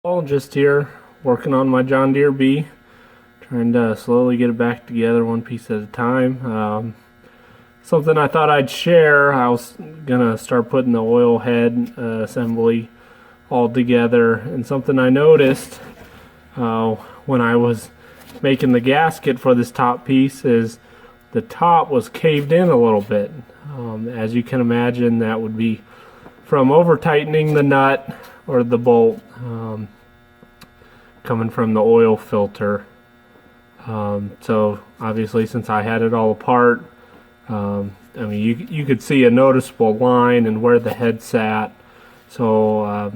All just here working on my John Deere B, trying to slowly get it back together one piece at a time. Something I thought I'd share. I was gonna start putting the oil head assembly all together, and something I noticed when I was making the gasket for this top piece is the top was caved in a little bit. As you can imagine, that would be from over tightening the nut or the bolt coming from the oil filter. So obviously, since I had it all apart, I mean, you could see a noticeable line and where the head sat. So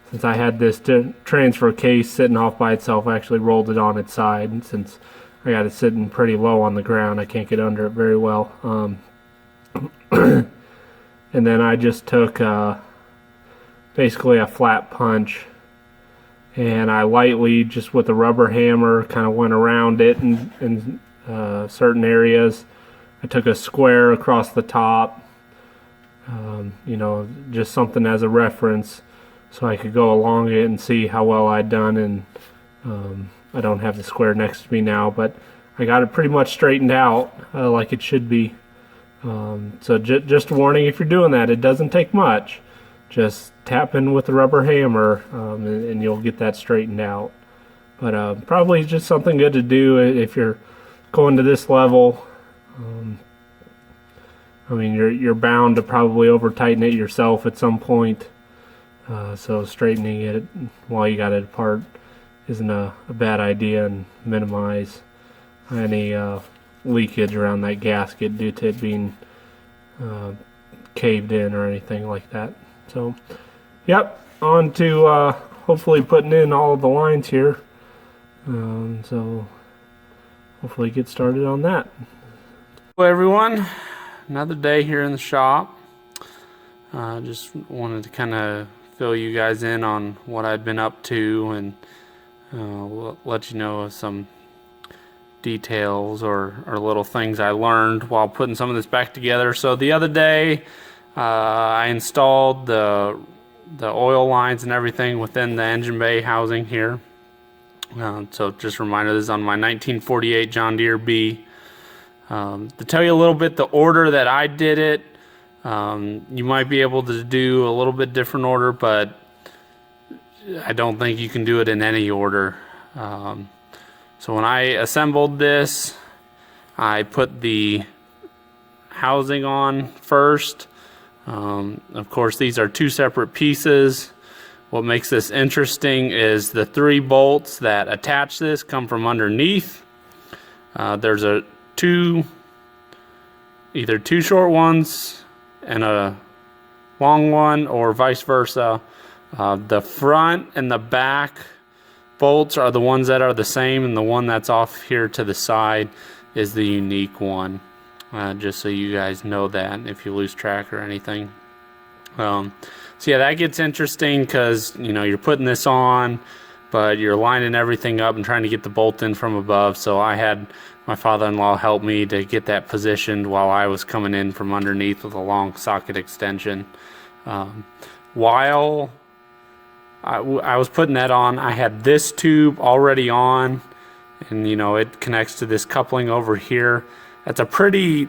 since I had this transfer case sitting off by itself, I actually rolled it on its side. And since I got it sitting pretty low on the ground, I can't get under it very well. And then I just took basically a flat punch, and I lightly, just with a rubber hammer, kind of went around it in certain areas. I took a square across the top, you know, just something as a reference so I could go along it and see how well I'd done. And I don't have the square next to me now, but I got it pretty much straightened out like it should be. So just a warning, if you're doing that, it doesn't take much. Just tap in with the rubber hammer and you'll get that straightened out. But probably just something good to do if you're going to this level. I mean, you're bound to probably over tighten it yourself at some point. So straightening it while you got it apart isn't a bad idea, and minimize any leakage around that gasket due to it being caved in or anything like that. So, yep, on to hopefully putting in all of the lines here. So, hopefully get started on that. Hello everyone, another day here in the shop. Just wanted to kind of fill you guys in on what I'd been up to, and let you know some details or little things I learned while putting some of this back together. So the other day I installed the oil lines and everything within the engine bay housing here. So just a reminder, this is on my 1948 John Deere B. To tell you a little bit the order that I did it, you might be able to do a little bit different order, but I don't think you can do it in any order. So when I assembled this, I put the housing on first. Of course, these are two separate pieces. What makes this interesting is the 3 bolts that attach this come from underneath. There's either two short ones and a long one, or vice versa. The front and the back bolts are the ones that are the same, and the one that's off here to the side is the unique one. Just so you guys know that if you lose track or anything. So yeah, that gets interesting because, you know, you're putting this on, but you're lining everything up and trying to get the bolt in from above. So I had my father-in-law help me to get that positioned while I was coming in from underneath with a long socket extension. While I was putting that on, I had this tube already on, and you know, it connects to this coupling over here. That's a pretty,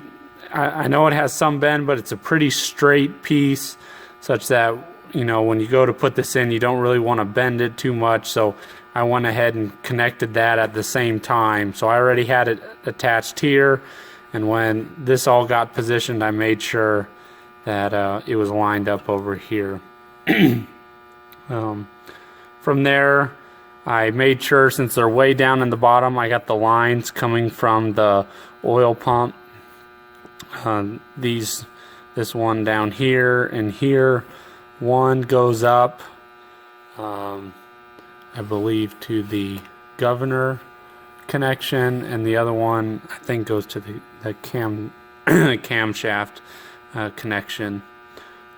I know it has some bend, but it's a pretty straight piece, such that, you know, when you go to put this in, you don't really want to bend it too much. So I went ahead and connected that at the same time. So I already had it attached here, and when this all got positioned, I made sure that it was lined up over here. From there, I made sure, since they're way down in the bottom, I got the lines coming from the oil pump. This one down here and here, one goes up, I believe, to the governor connection, and the other one I think goes to the camshaft connection.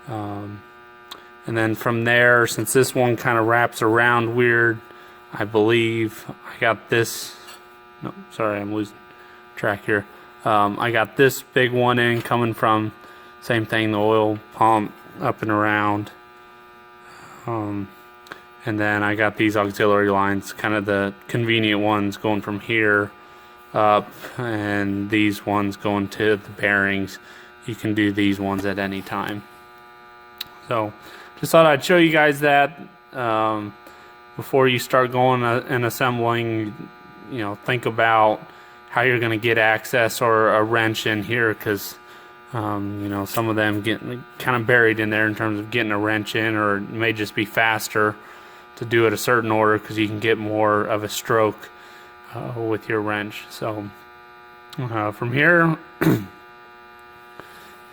And then from there, since this one kind of wraps around weird, I believe I got this. No, sorry, I'm losing track here. I got this big one in coming from, same thing, the oil pump up and around. And then I got these auxiliary lines, kind of the convenient ones going from here up, and these ones going to the bearings. You can do these ones at any time. So just thought I'd show you guys that before you start going and assembling. You know, think about how you're going to get access or a wrench in here, because you know, some of them get kind of buried in there in terms of getting a wrench in, or it may just be faster to do it a certain order because you can get more of a stroke with your wrench. So from here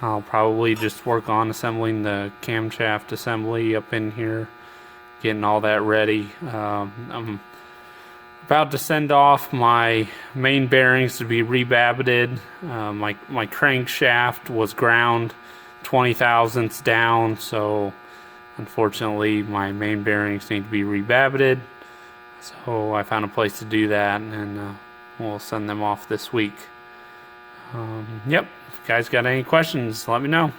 I'll probably just work on assembling the camshaft assembly up in here, getting all that ready. I'm about to send off my main bearings to be rebabbited. My crankshaft was ground 20 thousandths down, so unfortunately my main bearings need to be rebabbited. So I found a place to do that, and we'll send them off this week. Yep, if you guys got any questions, let me know.